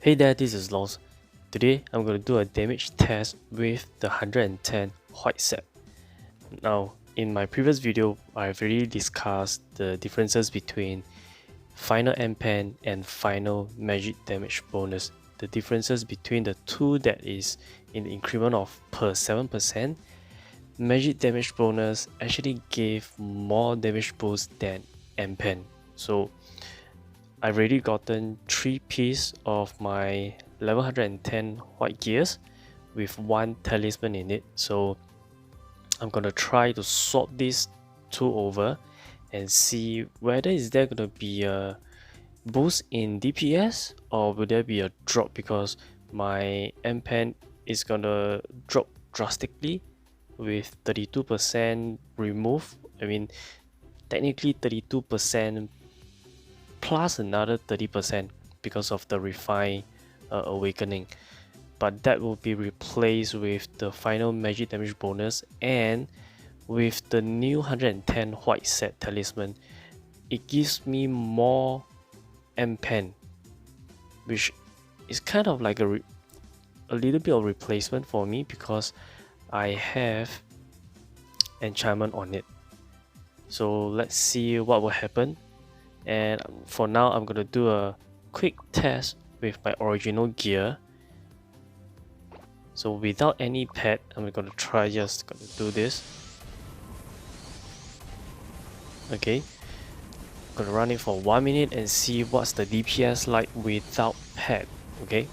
Hey there, this is Lost. Today I'm going to do a damage test with the 110 white set. Now, in my previous video, I've already discussed the differences between final MP and final magic damage bonus. The differences between the two, that is in the increment of per 7%. Magic damage bonus actually gave more damage boost than MP. So I've already gotten 3 pieces of my level 110 white gears with 1 talisman in it. So I'm gonna try to swap these two over and see whether is there gonna be a boost in DPS or will there be a drop, because my MP is gonna drop drastically with 32% remove. I mean, technically 32% plus another 30% because of the refined awakening, but that will be replaced with the final magic damage bonus, and with the new 110 white set talisman it gives me more MP, which is kind of like a little bit of replacement for me because I have enchantment on it. So let's see what will happen. And for now, I'm gonna do a quick test with my original gear. So without any pet, I'm gonna try just gonna do this. Okay, gonna run it for 1 minute and see what's the DPS like without pet. Okay.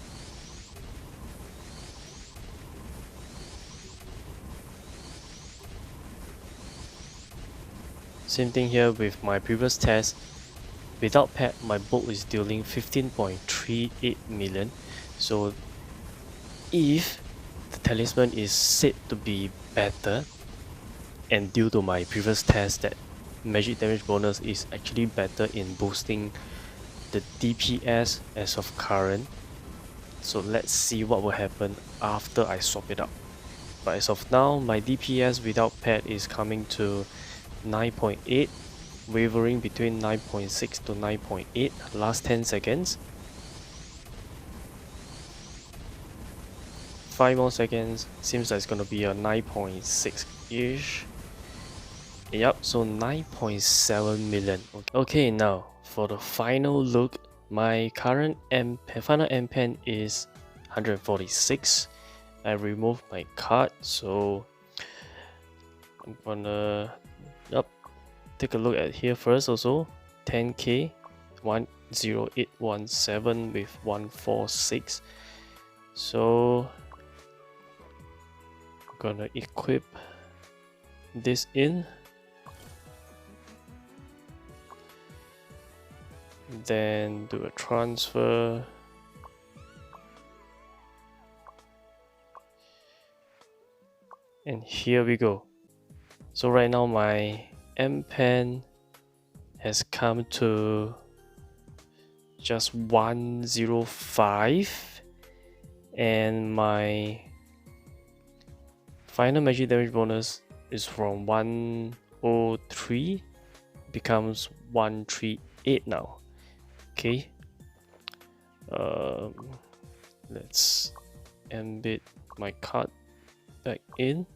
Same thing here with my previous test. Without pet, my bolt is dealing 15.38 million. So if the talisman is said to be better, and due to my previous test that magic damage bonus is actually better in boosting the DPS as of current, so let's see what will happen after I swap it up. But as of now, my DPS without pet is coming to 9.8, wavering between 9.6 to 9.8 last 10 seconds. 5 more seconds, seems like it's gonna be a 9.6-ish. Yep, so 9.7 million. Okay, now for the final look, my current final MP is 146. I removed my card, so I'm gonna take a look at here first. Also 10k 10817 with 146. So I'm gonna equip this in, then do a transfer. And here we go. So right now my MP has come to just 105, and my final magic damage bonus is from 103 becomes 138 now. Okay, let's embed my card back in.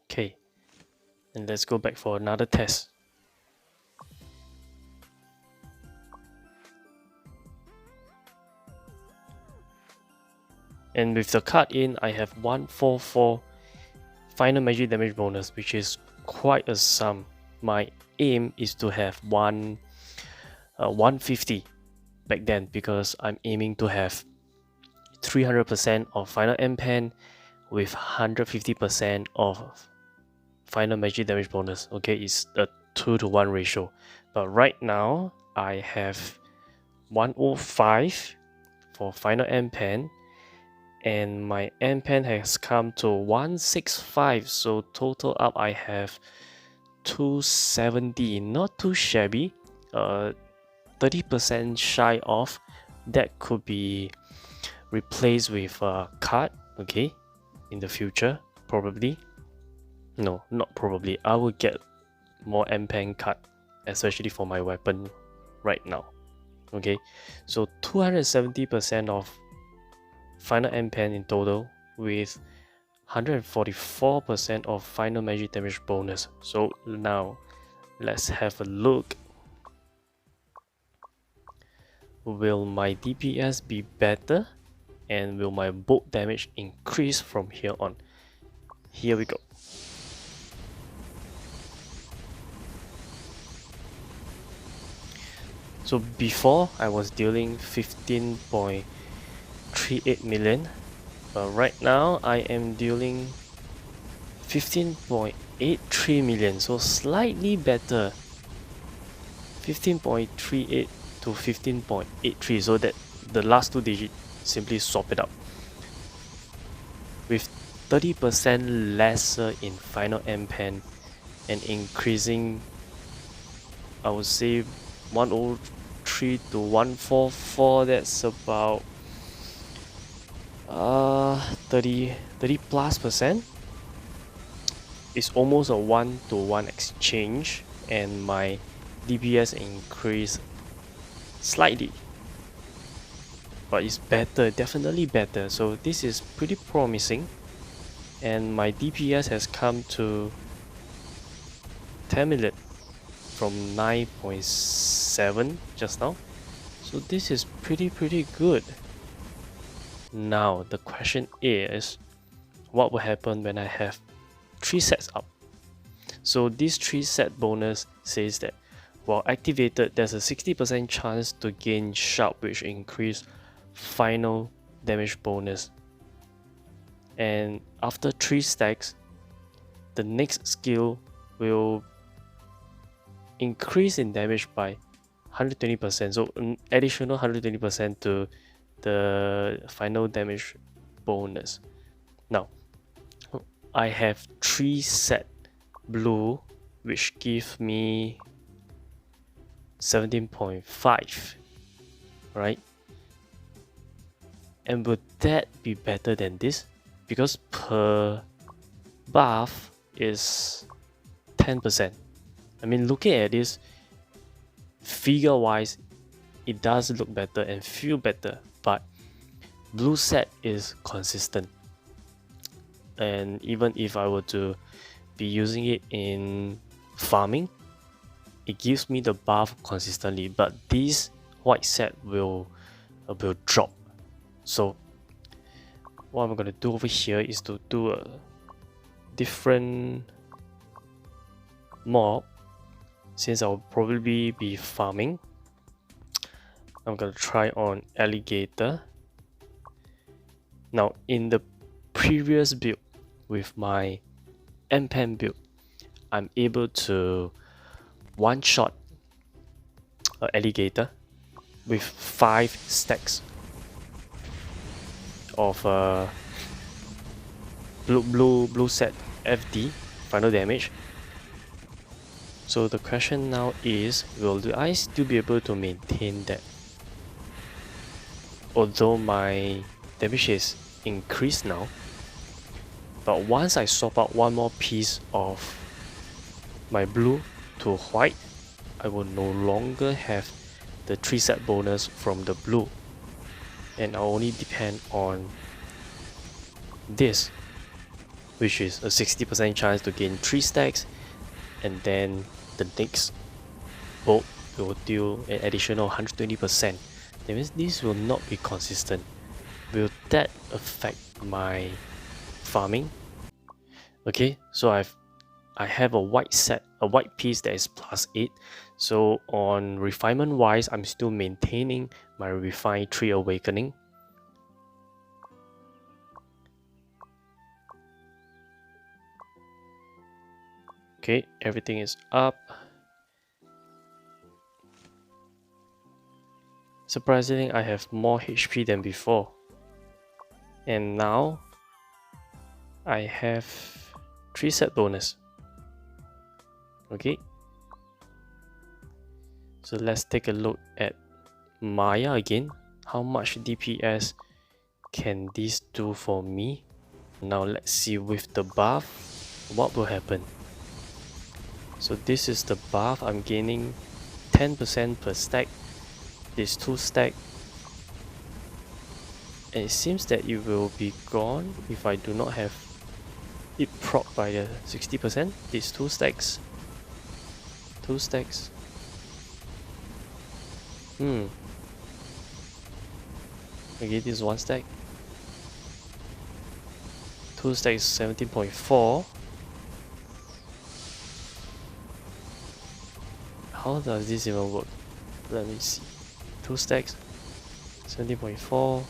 Okay, and let's go back for another test. And with the card in, I have 144 final magic damage bonus, which is quite a sum. My aim is to have 150 back then, because I'm aiming to have 300% of final MP with 150% of final magic damage bonus. Okay, it's a 2-to-1 ratio. But right now, I have 105 for final MP, and my MP has come to 165. So total up, I have 270. Not too shabby. 30% shy off. That could be replaced with a card. Okay, in the future, probably. No, not probably. I will get more MP cut, especially for my weapon right now. Okay, so 270% of final MP in total with 144% of final magic damage bonus. So now let's have a look. Will my DPS be better? And will my bolt damage increase from here on? Here we go. So before I was dealing 15.38 million, but right now I am dealing 15.83 million, so slightly better. 15.38 to 15.83, so that the last two digits simply swap it up. With 30% lesser in final MP and increasing, I would say 103 to 144, that's about 30 plus percent. It's almost a 1-to-1 exchange, and my DPS increased slightly, but it's better, definitely better. So this is pretty promising, and my DPS has come to 10 million from 9.7 just now. So this is pretty good. Now the question is, what will happen when I have 3 sets up? So this 3 set bonus says that while activated, there's a 60% chance to gain sharp, which increase final damage bonus. And after 3 stacks, the next skill will increase in damage by 120%. So an additional 120% to the final damage bonus. Now, I have 3 set blue, which give me 17.5, right? And would that be better than this? Because per buff is 10%. I mean, looking at this, figure wise, it does look better and feel better, but blue set is consistent. And even if I were to be using it in farming, it gives me the buff consistently, but this white set will drop. So what I'm gonna do over here is to do a different mob. Since I'll probably be farming, I'm gonna try on alligator. Now in the previous build with my MP build, I'm able to one-shot an alligator with 5 stacks of blue set FD final damage. So the question now is, will I still be able to maintain that? Although my damage is increased now, but once I swap out one more piece of my blue to white, I will no longer have the 3 set bonus from the blue, and I'll only depend on this, which is a 60% chance to gain 3 stacks, and then the next bolt will deal an additional 120%. That means this will not be consistent. Will that affect my farming? Okay, so I have a white set, a white piece that is +8. So on refinement wise, I'm still maintaining my refined 3 awakening. Okay, everything is up. Surprisingly, I have more HP than before. And now I have 3 set bonus. Okay. So let's take a look at Maya again. How much DPS can this do for me? Now let's see with the buff, what will happen. So this is the buff. I'm gaining 10% per stack. This 2 stack. And it seems that it will be gone if I do not have it proc by the 60%. These 2 stacks. 2 stacks. Okay, this is 1 stack. 2 stacks 17.4. How does this even work? Let me see. 2 stacks 17.4.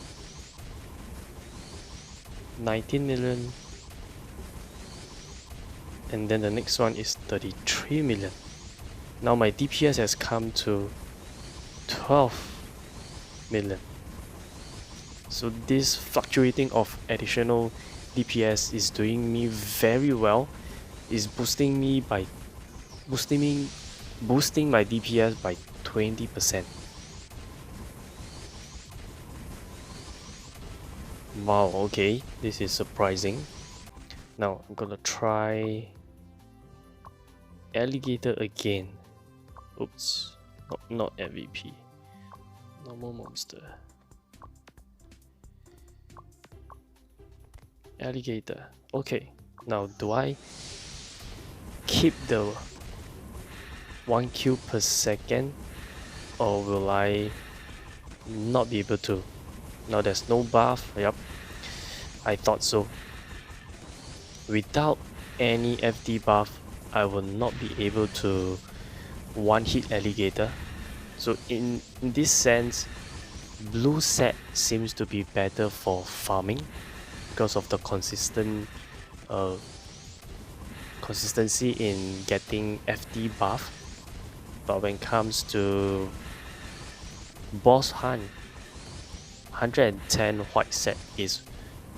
19 million. And then the next one is 33 million. Now my DPS has come to 12 million. So this fluctuating of additional DPS is doing me very well. Is boosting my DPS by 20%. Wow, okay, this is surprising. Now I'm gonna try Alligator again. Oops, not MVP. Normal monster. Alligator. Okay, now do I keep the 1 kill per second, or will I not be able to? Now there's no buff. Yep, I thought so. Without any FD buff, I will not be able to one-hit Alligator. So in this sense, blue set seems to be better for farming because of the consistency in getting FD buff. But when it comes to boss hunt, 110 white set is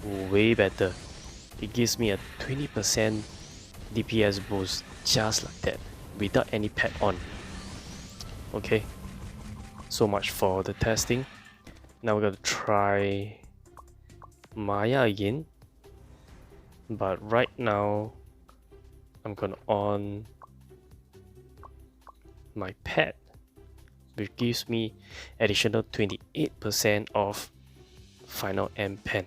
way better. It gives me a 20% DPS boost just like that, without any pet on. Okay, so much for the testing. Now we're gonna try Maya again, but right now I'm gonna on my pet, which gives me additional 28% of final end pen.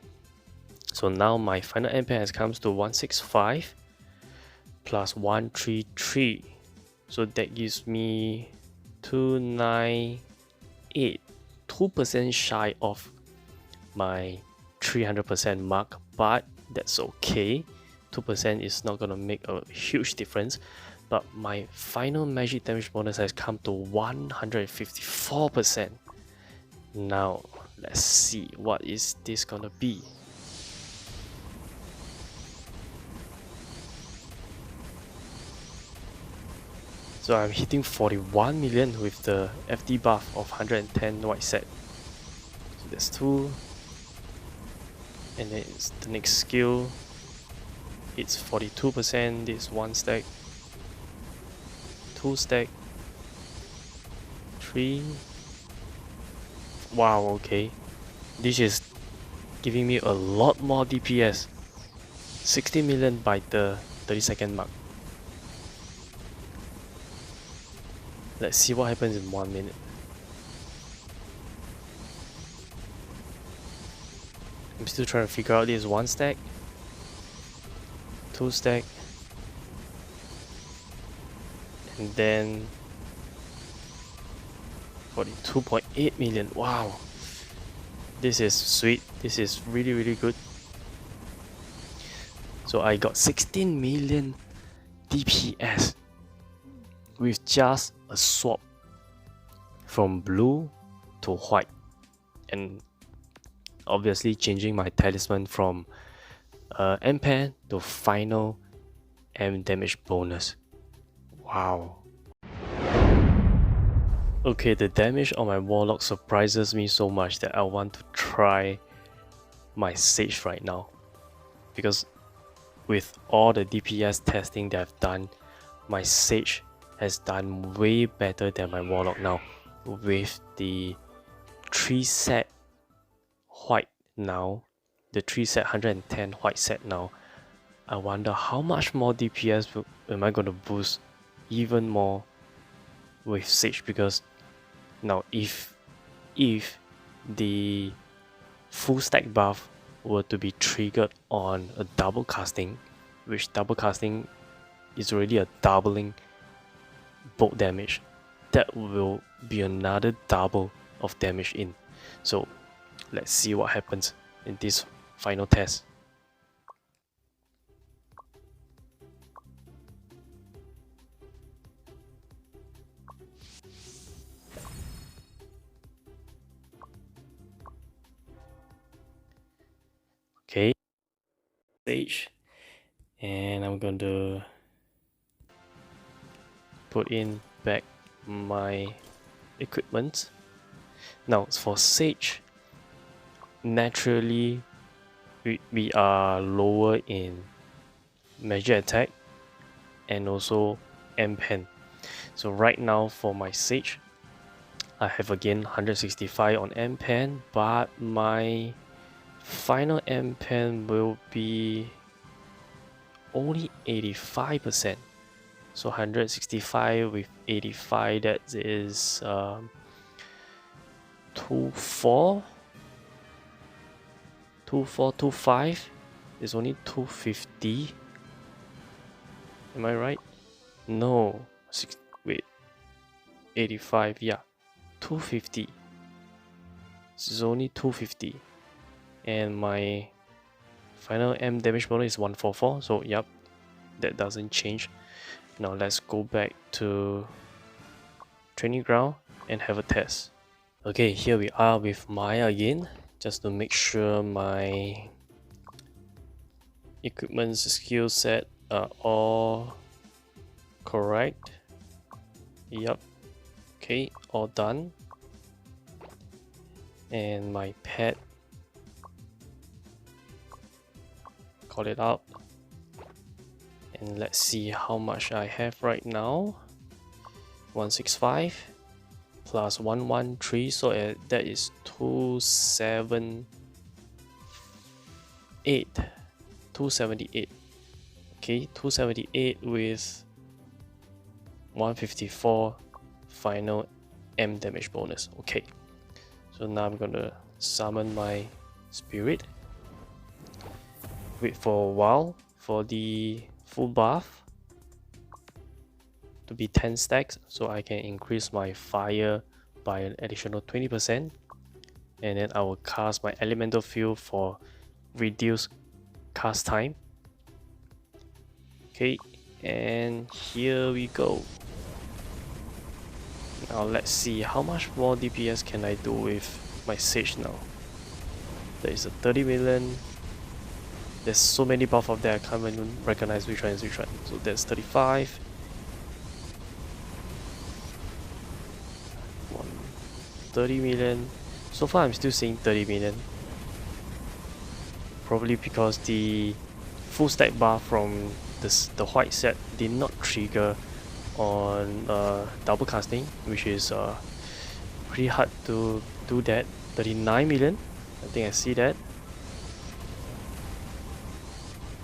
So now my final end pen has comes to 165 plus 133, so that gives me 298, 2% shy of my 300% mark, but that's okay. 2% is not gonna make a huge difference. But my final magic damage bonus has come to 154%. Now let's see what is this gonna be. So I'm hitting 41 million with the FD buff of 110 white set. So that's 2. And then it's the next skill. It's 42%. This 1 stack. 2 stack. 3. Wow, okay. This is giving me a lot more DPS. 60 million by the 30-second mark. Let's see what happens in 1 minute. I'm still trying to figure out this 1 stack, 2 stack, and then 42.8 million. Wow, this is sweet. This is really good. So I got 16 million DPS with just a swap from blue to white, and obviously changing my talisman from end pen to final M damage bonus. Wow. Okay, the damage on my Warlock surprises me so much that I want to try my Sage right now, because with all the DPS testing that I've done, my Sage has done way better than my Warlock now. With the 3 set white now, the 3 set 110 white set now, I wonder how much more DPS am I going to boost even more with Sage, because now if the full stack buff were to be triggered on a double casting, which double casting is already a doubling bolt damage, that will be another double of damage in. So let's see what happens in this final test. Okay, stage, and I'm going to put in back my equipment. Now for Sage, naturally we are lower in measure attack and also M-Pen. So right now for my Sage, I have again 165 on M-Pen, but my final M-Pen will be only 85%. So 165 with 85, that is 2425 is only 250. Am I right? No, wait, 85, yeah, 250. This is only 250, and my final M damage bonus is 144. So yep, that doesn't change. Now let's go back to training ground and have a test. Okay, here we are with Maya again, just to make sure my equipment skill set are all correct. Yep. Okay, all done. And my pet, call it out. And let's see how much I have right now. 165 plus 113, so that is 278. 278. Okay, 278 with 154 final M damage bonus. Okay, so now I'm gonna summon my spirit. Wait for a while for the full buff to be 10 stacks, so I can increase my fire by an additional 20%, and then I will cast my elemental field for reduced cast time. Okay, and here we go. Now let's see how much more DPS can I do with my Sage now. There is a 30 million. There's so many buff up there, I can't even recognize which one is which one. So that's 35. 30 million. So far I'm still seeing 30 million. Probably because the full stack buff from the white set did not trigger on double casting, which is pretty hard to do that. 39 million, I think I see that.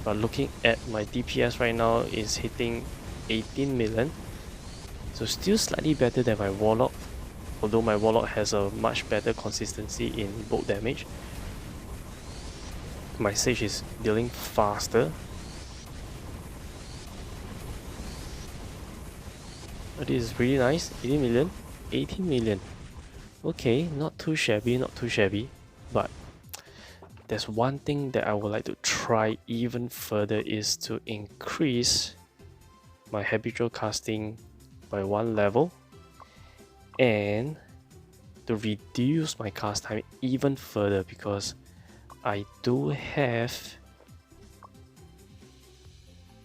But looking at my DPS right now is hitting 18 million, so still slightly better than my Warlock, although my Warlock has a much better consistency in bolt damage. My Sage is dealing faster. But this is really nice. 18 million, 18 million. Okay, not too shabby, not too shabby. But there's one thing that I would like to try even further, is to increase my habitual casting by 1 level and to reduce my cast time even further, because I do have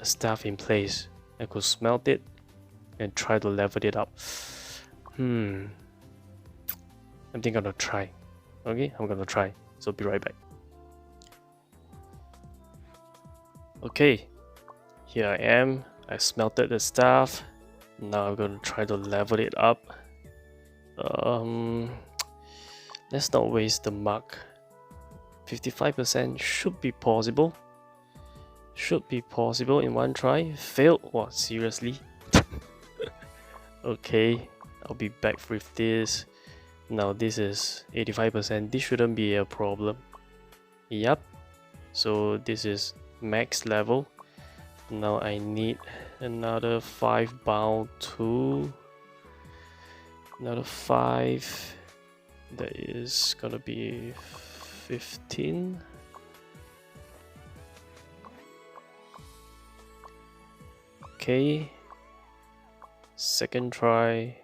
a staff in place. I could smelt it and try to level it up. I think I'm gonna try. Okay, I'm gonna try. So be right back. Okay, here I am. I smelted the staff. Now I'm gonna try to level it up. Let's not waste the mark. 55% should be possible. Should be possible in one try. Failed? What, seriously? Okay, I'll be back with this. Now this is 85%. This shouldn't be a problem. Yep. So this is max level. Now I need another 5 bound to another 5. That is gonna be 15. Okay. Second try.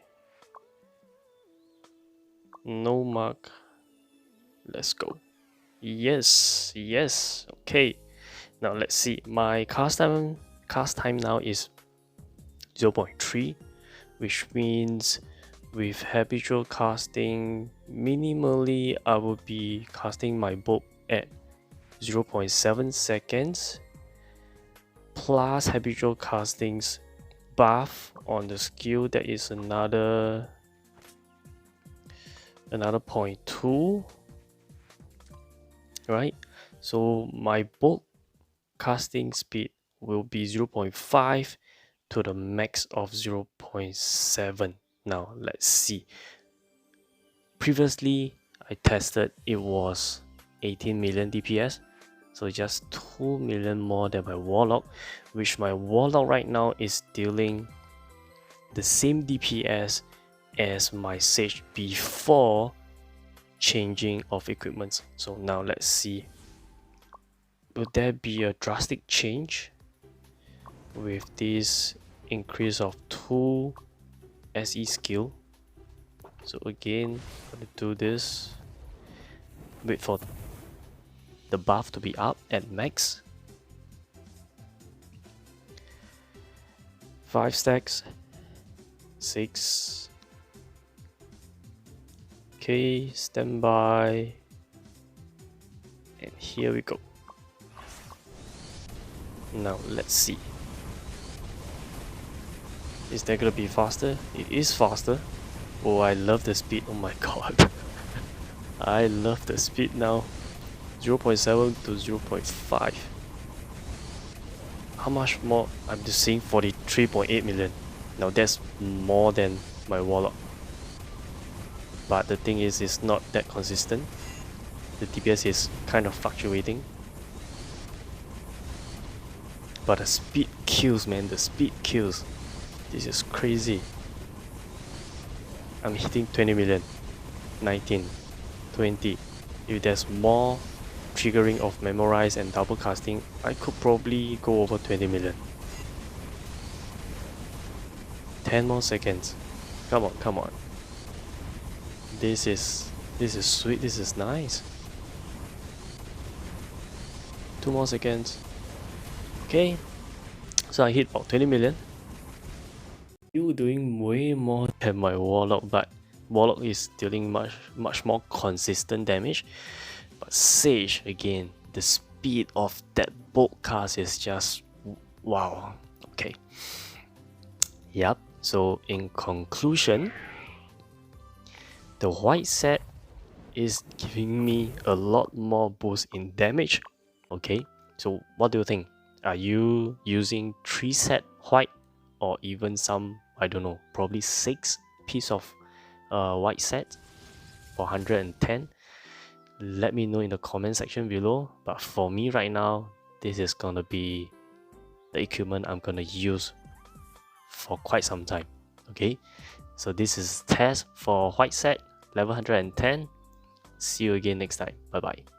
No mark. Let's go. Yes, yes. Okay. Now let's see. My cast time now is 0.3, which means with habitual casting, minimally I will be casting my bolt at 0.7 seconds plus habitual castings buff on the skill, that is another 0.2, right? So my bolt casting speed will be 0.5 to the max of 0.7. Now let's see. Previously I tested, it was 18 million DPS, so just 2 million more than my Warlock, which my Warlock right now is dealing the same DPS as my Sage before changing of equipments. So now let's see, will there be a drastic change with this increase of 2 SE skill? So again, I'm gonna do this, wait for the buff to be up at max. 5 stacks, 6. Okay, stand by, and here we go. Now let's see, is that gonna be faster? It is faster. Oh, I love the speed. Oh my god. I love the speed now. 0.7 to 0.5. How much more? I'm just seeing 43.8 million. Now that's more than my Warlock. But the thing is, it's not that consistent. The DPS is kind of fluctuating. But the speed kills, man. The speed kills. This is crazy. I'm hitting 20 million. 19. 20. If there's more triggering of memorize and double casting, I could probably go over 20 million. 10 more seconds. Come on, come on. This is sweet, this is nice. 2 more seconds. Okay. So I hit about 20 million. Still doing way more than my Warlock, but Warlock is dealing much more consistent damage. But Sage, again, the speed of that bolt cast is just wow. Okay. Yep. So in conclusion, the white set is giving me a lot more boost in damage. Okay. So what do you think? Are you using 3 set white, or even some, I don't know, probably 6 piece of white set for 110? Let me know in the comment section below. But for me right now, this is gonna be the equipment I'm gonna use for quite some time. Okay, so this is test for white set level 110. See you again next time. Bye bye.